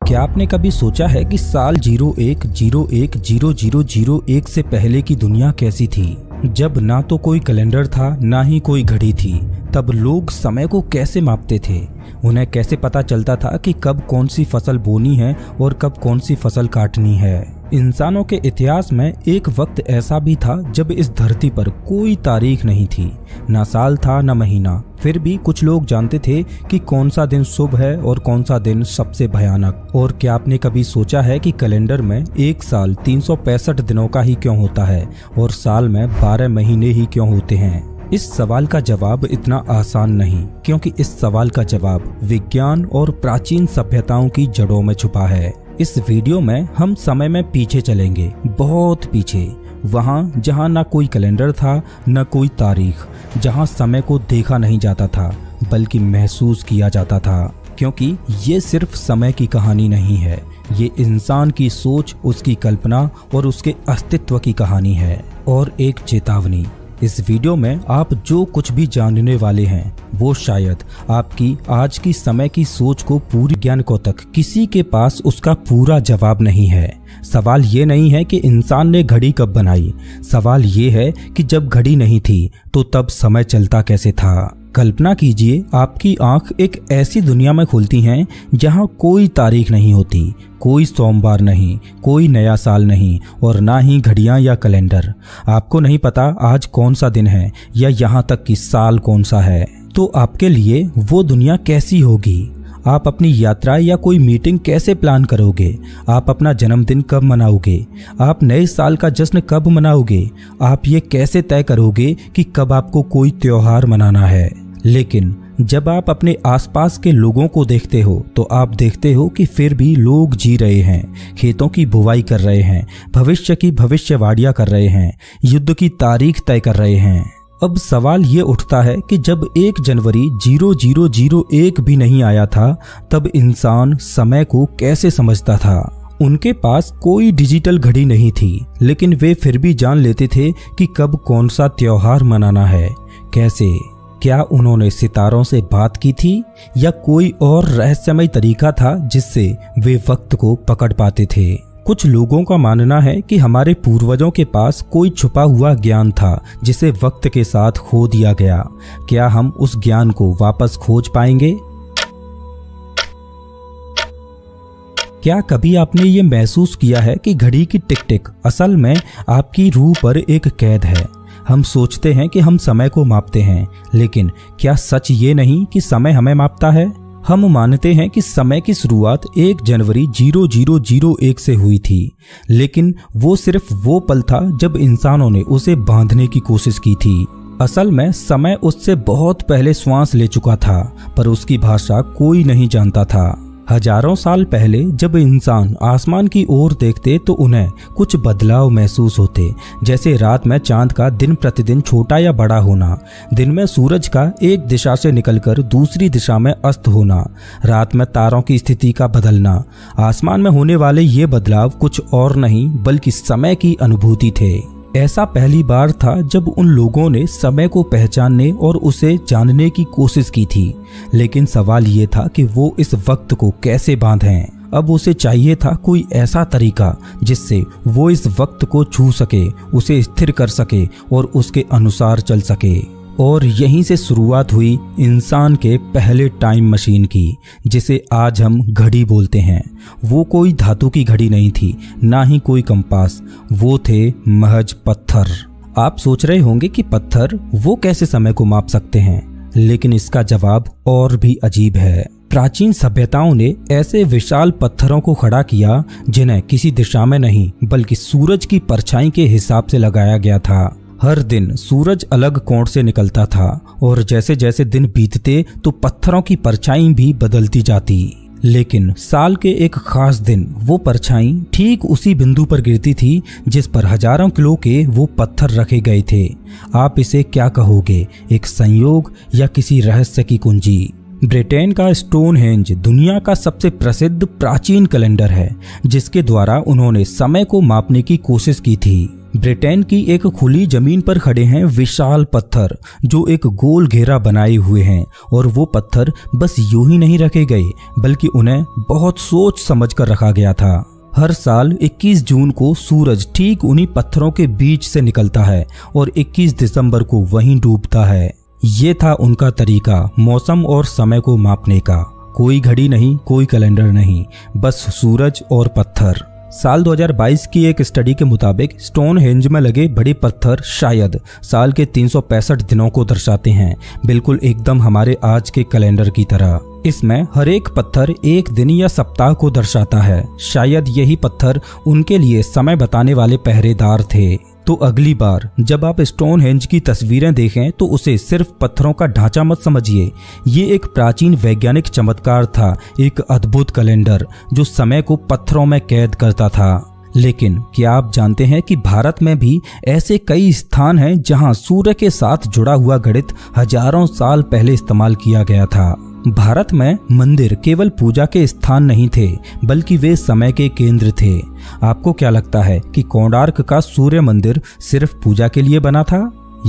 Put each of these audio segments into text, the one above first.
क्या आपने कभी सोचा है कि साल 01010001 से पहले की दुनिया कैसी थी, जब ना तो कोई कैलेंडर था ना ही कोई घड़ी थी। तब लोग समय को कैसे मापते थे, उन्हें कैसे पता चलता था कि कब कौन सी फसल बोनी है और कब कौन सी फसल काटनी है। इंसानों के इतिहास में एक वक्त ऐसा भी था जब इस धरती पर कोई तारीख नहीं थी, ना साल था ना महीना। फिर भी कुछ लोग जानते थे कि कौन सा दिन शुभ है और कौन सा दिन सबसे भयानक। और क्या आपने कभी सोचा है कि कैलेंडर में एक साल 365 दिनों का ही क्यों होता है और साल में 12 महीने ही क्यों होते हैं? इस सवाल का जवाब इतना आसान नहीं, क्योंकि इस सवाल का जवाब विज्ञान और प्राचीन सभ्यताओं की जड़ों में छुपा है। इस वीडियो में हम समय में पीछे चलेंगे, बहुत पीछे, वहाँ जहाँ ना कोई कैलेंडर था न कोई तारीख, जहाँ समय को देखा नहीं जाता था बल्कि महसूस किया जाता था। क्योंकि ये सिर्फ समय की कहानी नहीं है, ये इंसान की सोच, उसकी कल्पना और उसके अस्तित्व की कहानी है। और एक चेतावनी, इस वीडियो में आप जो कुछ भी जानने वाले हैं वो शायद आपकी आज की समय की सोच को पूरी ज्ञानकों तक किसी के पास उसका पूरा जवाब नहीं है। सवाल ये नहीं है कि इंसान ने घड़ी कब बनाई, सवाल ये है कि जब घड़ी नहीं थी तो तब समय चलता कैसे था। कल्पना कीजिए, आपकी आंख एक ऐसी दुनिया में खुलती हैं जहां कोई तारीख नहीं होती, कोई सोमवार नहीं, कोई नया साल नहीं और ना ही घड़ियां या कैलेंडर। आपको नहीं पता आज कौन सा दिन है या यहाँ तक कि साल कौन सा है। तो आपके लिए वो दुनिया कैसी होगी? आप अपनी यात्रा या कोई मीटिंग कैसे प्लान करोगे? आप अपना जन्मदिन कब मनाओगे? आप नए साल का जश्न कब मनाओगे? आप ये कैसे तय करोगे कि कब आपको कोई त्योहार मनाना है? लेकिन जब आप अपने आसपास के लोगों को देखते हो तो आप देखते हो कि फिर भी लोग जी रहे हैं, खेतों की बुवाई कर रहे हैं, भविष्य की भविष्यवाणियां कर रहे हैं, युद्ध की तारीख तय कर रहे हैं। अब सवाल ये उठता है कि जब 1 जनवरी 0001 भी नहीं आया था तब इंसान समय को कैसे समझता था? उनके पास कोई डिजिटल घड़ी नहीं थी, लेकिन वे फिर भी जान लेते थे कि कब कौन सा त्योहार मनाना है। कैसे? क्या उन्होंने सितारों से बात की थी या कोई और रहस्यमय तरीका था जिससे वे वक्त को पकड़ पाते थे? कुछ लोगों का मानना है कि हमारे पूर्वजों के पास कोई छुपा हुआ ज्ञान था जिसे वक्त के साथ खो दिया गया। क्या हम उस ज्ञान को वापस खोज पाएंगे? क्या कभी आपने ये महसूस किया है कि घड़ी की टिक टिक असल में आपकी रूह पर एक कैद है? हम सोचते हैं कि हम समय को मापते हैं, लेकिन क्या सच ये नहीं कि समय हमें मापता है? हम मानते हैं कि समय की शुरुआत 1 जनवरी 0001 से हुई थी, लेकिन वो सिर्फ वो पल था जब इंसानों ने उसे बांधने की कोशिश की थी। असल में समय उससे बहुत पहले श्वास ले चुका था, पर उसकी भाषा कोई नहीं जानता था। हजारों साल पहले जब इंसान आसमान की ओर देखते तो उन्हें कुछ बदलाव महसूस होते, जैसे रात में चांद का दिन प्रतिदिन छोटा या बड़ा होना, दिन में सूरज का एक दिशा से निकलकर दूसरी दिशा में अस्त होना, रात में तारों की स्थिति का बदलना। आसमान में होने वाले ये बदलाव कुछ और नहीं बल्कि समय की अनुभूति थे। ऐसा पहली बार था जब उन लोगों ने समय को पहचानने और उसे जानने की कोशिश की थी, लेकिन सवाल ये था कि वो इस वक्त को कैसे बांधें। अब उसे चाहिए था कोई ऐसा तरीका जिससे वो इस वक्त को छू सके, उसे स्थिर कर सके और उसके अनुसार चल सके। और यहीं से शुरुआत हुई इंसान के पहले टाइम मशीन की, जिसे आज हम घड़ी बोलते हैं। वो कोई धातु की घड़ी नहीं थी, ना ही कोई कंपास, वो थे महज पत्थर। आप सोच रहे होंगे कि पत्थर वो कैसे समय को माप सकते हैं, लेकिन इसका जवाब और भी अजीब है। प्राचीन सभ्यताओं ने ऐसे विशाल पत्थरों को खड़ा किया जिन्हें किसी दिशा में नहीं बल्कि सूरज की परछाई के हिसाब से लगाया गया था। हर दिन सूरज अलग कोण से निकलता था और जैसे जैसे दिन बीतते तो पत्थरों की परछाई भी बदलती जाती। लेकिन साल के एक खास दिन वो परछाई ठीक उसी बिंदु पर गिरती थी जिस पर हजारों किलो के वो पत्थर रखे गए थे। आप इसे क्या कहोगे, एक संयोग या किसी रहस्य की कुंजी? ब्रिटेन का स्टोनहेंज दुनिया का सबसे प्रसिद्ध प्राचीन कैलेंडर है जिसके द्वारा उन्होंने समय को मापने की कोशिश की थी। ब्रिटेन की एक खुली जमीन पर खड़े हैं विशाल पत्थर जो एक गोल घेरा बनाए हुए हैं, और वो पत्थर बस यूं ही नहीं रखे गए बल्कि उन्हें बहुत सोच समझ कर रखा गया था। हर साल 21 जून को सूरज ठीक उन्हीं पत्थरों के बीच से निकलता है और 21 दिसंबर को वहीं डूबता है। ये था उनका तरीका मौसम और समय को मापने का। कोई घड़ी नहीं, कोई कैलेंडर नहीं, बस सूरज और पत्थर। साल 2022 की एक स्टडी के मुताबिक स्टोनहेंज में लगे बड़े पत्थर शायद साल के 365 दिनों को दर्शाते हैं, बिल्कुल एकदम हमारे आज के कैलेंडर की तरह। इसमें हर एक पत्थर एक दिन या सप्ताह को दर्शाता है। शायद यही पत्थर उनके लिए समय बताने वाले पहरेदार थे। तो अगली बार जब आप स्टोनहेंज की तस्वीरें देखें तो उसे सिर्फ पत्थरों का ढांचा मत समझिए। ये एक प्राचीन वैज्ञानिक चमत्कार था, एक अद्भुत कैलेंडर जो समय को पत्थरों में कैद करता था। लेकिन क्या आप जानते हैं कि भारत में भी ऐसे कई स्थान हैं जहां सूर्य के साथ जुड़ा हुआ गणित हजारों साल पहले इस्तेमाल किया गया था। भारत में मंदिर केवल पूजा के स्थान नहीं थे बल्कि वे समय के केंद्र थे। आपको क्या लगता है कि कोणार्क का सूर्य मंदिर सिर्फ पूजा के लिए बना था,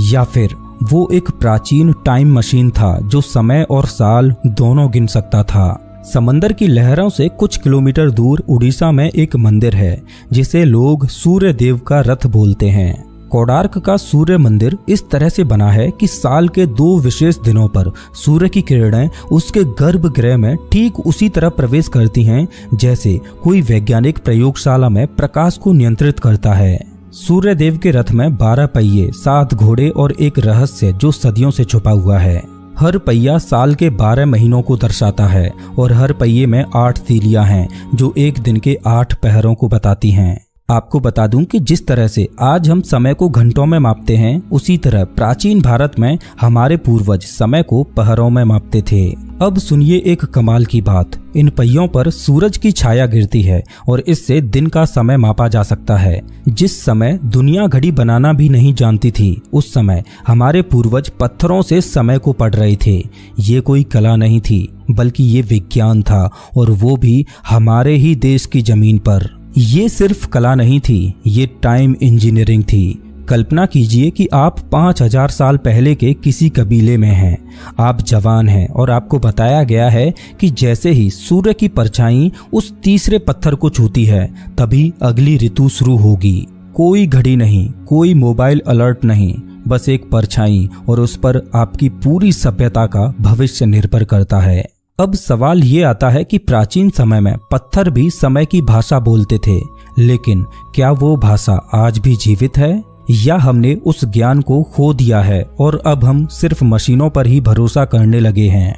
या फिर वो एक प्राचीन टाइम मशीन था जो समय और साल दोनों गिन सकता था? समंदर की लहरों से कुछ किलोमीटर दूर उड़ीसा में एक मंदिर है जिसे लोग सूर्य देव का रथ बोलते हैं। कोणार्क का सूर्य मंदिर इस तरह से बना है कि साल के 2 विशेष दिनों पर सूर्य की किरणें उसके गर्भगृह में ठीक उसी तरह प्रवेश करती हैं जैसे कोई वैज्ञानिक प्रयोगशाला में प्रकाश को नियंत्रित करता है। सूर्य देव के रथ में 12 पहिए, 7 घोड़े और एक रहस्य जो सदियों से छुपा हुआ है। हर पहिया साल के 12 महीनों को दर्शाता है और हर पहिए में 8 तीलियां हैं जो एक दिन के 8 पहरों को बताती हैं। आपको बता दूं कि जिस तरह से आज हम समय को घंटों में मापते हैं, उसी तरह प्राचीन भारत में हमारे पूर्वज समय को पहरों में मापते थे। अब सुनिए एक कमाल की बात, इन पहियों पर सूरज की छाया गिरती है और इससे दिन का समय मापा जा सकता है। जिस समय दुनिया घड़ी बनाना भी नहीं जानती थी, उस समय हमारे पूर्वज पत्थरों से समय को पढ़ रहे थे। ये कोई कला नहीं थी बल्कि ये विज्ञान था, और वो भी हमारे ही देश की जमीन पर। ये सिर्फ कला नहीं थी, ये टाइम इंजीनियरिंग थी। कल्पना कीजिए कि आप 5000 साल पहले के किसी कबीले में हैं। आप जवान हैं और आपको बताया गया है कि जैसे ही सूर्य की परछाई उस तीसरे पत्थर को छूती है तभी अगली ऋतु शुरू होगी। कोई घड़ी नहीं, कोई मोबाइल अलर्ट नहीं, बस एक परछाई, और उस पर आपकी पूरी सभ्यता का भविष्य निर्भर करता है। अब सवाल ये आता है कि प्राचीन समय में पत्थर भी समय की भाषा बोलते थे, लेकिन क्या वो भाषा आज भी जीवित है, या हमने उस ज्ञान को खो दिया है और अब हम सिर्फ मशीनों पर ही भरोसा करने लगे हैं?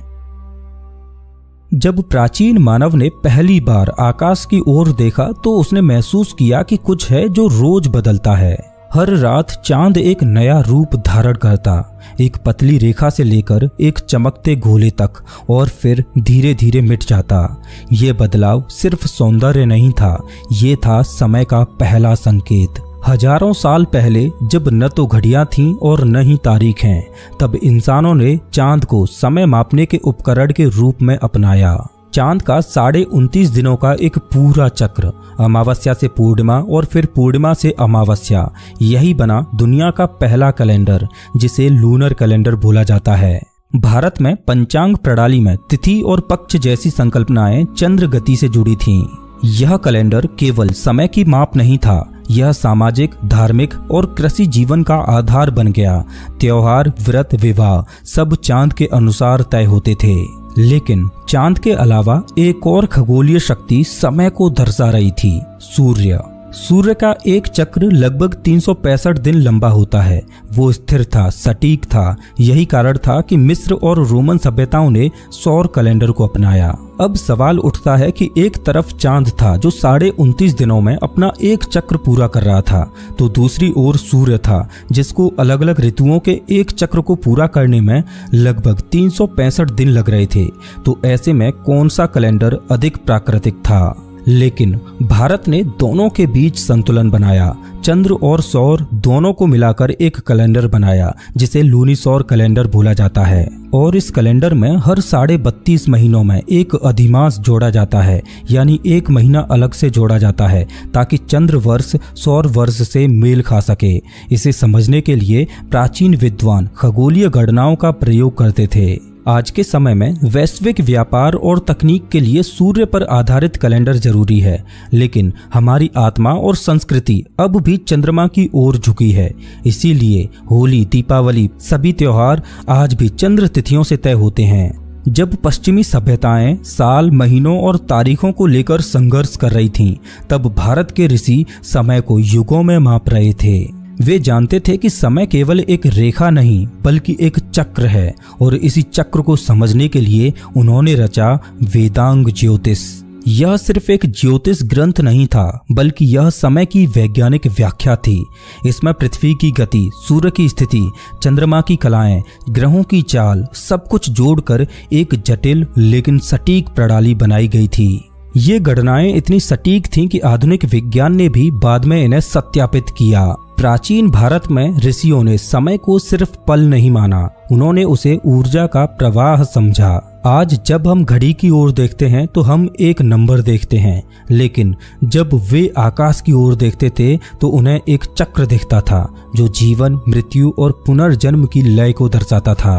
जब प्राचीन मानव ने पहली बार आकाश की ओर देखा तो उसने महसूस किया कि कुछ है जो रोज बदलता है। हर रात चांद एक नया रूप धारण करता, एक पतली रेखा से लेकर एक चमकते गोले तक, और फिर धीरे धीरे मिट जाता। ये बदलाव सिर्फ सौंदर्य नहीं था, ये था समय का पहला संकेत। हजारों साल पहले जब न तो घड़ियां थीं और न ही तारीख हैं, तब इंसानों ने चांद को समय मापने के उपकरण के रूप में अपनाया। चांद का 29.5 दिनों का एक पूरा चक्र, अमावस्या से पूर्णिमा और फिर पूर्णिमा से अमावस्या, यही बना दुनिया का पहला कैलेंडर जिसे लूनर कैलेंडर बोला जाता है। भारत में पंचांग प्रणाली में तिथि और पक्ष जैसी संकल्पनाएं चंद्र गति से जुड़ी थीं। यह कैलेंडर केवल समय की माप नहीं था, यह सामाजिक, धार्मिक और कृषि जीवन का आधार बन गया। त्योहार, व्रत, विवाह सब चांद के अनुसार तय होते थे। लेकिन चांद के अलावा एक और खगोलीय शक्ति समय को दर्शा रही थी, सूर्य। सूर्य का एक चक्र लगभग 365 दिन लंबा होता है। वो स्थिर था, सटीक था। यही कारण था कि मिस्र और रोमन सभ्यताओं ने सौर कैलेंडर को अपनाया। अब सवाल उठता है कि एक तरफ चांद था जो 29.5 दिनों में अपना एक चक्र पूरा कर रहा था, तो दूसरी ओर सूर्य था जिसको अलग अलग ऋतुओं के एक चक्र को पूरा करने में लगभग 365 दिन लग रहे थे। तो ऐसे में कौन सा कैलेंडर अधिक प्राकृतिक था? लेकिन भारत ने दोनों के बीच संतुलन बनाया। चंद्र और सौर दोनों को मिलाकर एक कैलेंडर बनाया जिसे लूनीसौर कैलेंडर बोला जाता है। और इस कैलेंडर में हर 32.5 महीनों में एक अधिमास जोड़ा जाता है, यानी एक महीना अलग से जोड़ा जाता है ताकि चंद्र वर्ष सौर वर्ष से मेल खा सके। इसे समझने के लिए प्राचीन विद्वान खगोलीय गणनाओं का प्रयोग करते थे। आज के समय में वैश्विक व्यापार और तकनीक के लिए सूर्य पर आधारित कैलेंडर जरूरी है, लेकिन हमारी आत्मा और संस्कृति अब भी चंद्रमा की ओर झुकी है। इसीलिए होली, दीपावली, सभी त्योहार आज भी चंद्र तिथियों से तय होते हैं। जब पश्चिमी सभ्यताएं साल, महीनों और तारीखों को लेकर संघर्ष कर रही थीं, तब भारत के ऋषि समय को युगों में माप रहे थे। वे जानते थे कि समय केवल एक रेखा नहीं बल्कि एक चक्र है, और इसी चक्र को समझने के लिए उन्होंने रचा वेदांग ज्योतिष। यह सिर्फ एक ज्योतिष ग्रंथ नहीं था, बल्कि यह समय की वैज्ञानिक व्याख्या थी। इसमें पृथ्वी की गति, सूर्य की स्थिति, चंद्रमा की कलाएं, ग्रहों की चाल, सब कुछ जोड़कर एक जटिल लेकिन सटीक प्रणाली बनाई गई थी। ये गणनाएं इतनी सटीक थीं कि आधुनिक विज्ञान ने भी बाद में इन्हें सत्यापित किया। प्राचीन भारत में ऋषियों ने समय को सिर्फ पल नहीं माना, उन्होंने उसे ऊर्जा का प्रवाह समझा। आज जब हम घड़ी की ओर देखते हैं तो हम एक नंबर देखते हैं, लेकिन जब वे आकाश की ओर देखते थे तो उन्हें एक चक्र दिखता था जो जीवन, मृत्यु और पुनर्जन्म की लय को दर्शाता था।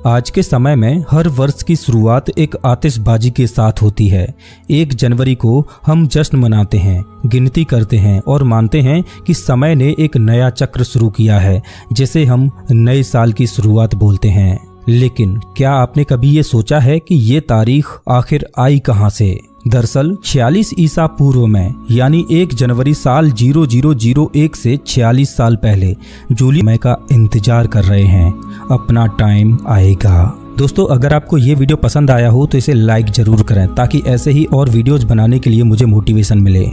आज के समय में हर वर्ष की शुरुआत एक आतिशबाजी के साथ होती है। 1 जनवरी को हम जश्न मनाते हैं, गिनती करते हैं और मानते हैं कि समय ने एक नया चक्र शुरू किया है, जिसे हम नए साल की शुरुआत बोलते हैं। लेकिन क्या आपने कभी ये सोचा है कि ये तारीख आखिर आई कहाँ से? दरअसल 46 ईसा पूर्व में, यानी 1 जनवरी साल 0001 से 46 साल पहले जूलियस समय का इंतजार कर रहे हैं। अपना टाइम आएगा। दोस्तों, अगर आपको ये वीडियो पसंद आया हो तो इसे लाइक जरूर करें ताकि ऐसे ही और वीडियोज बनाने के लिए मुझे मोटिवेशन मिले।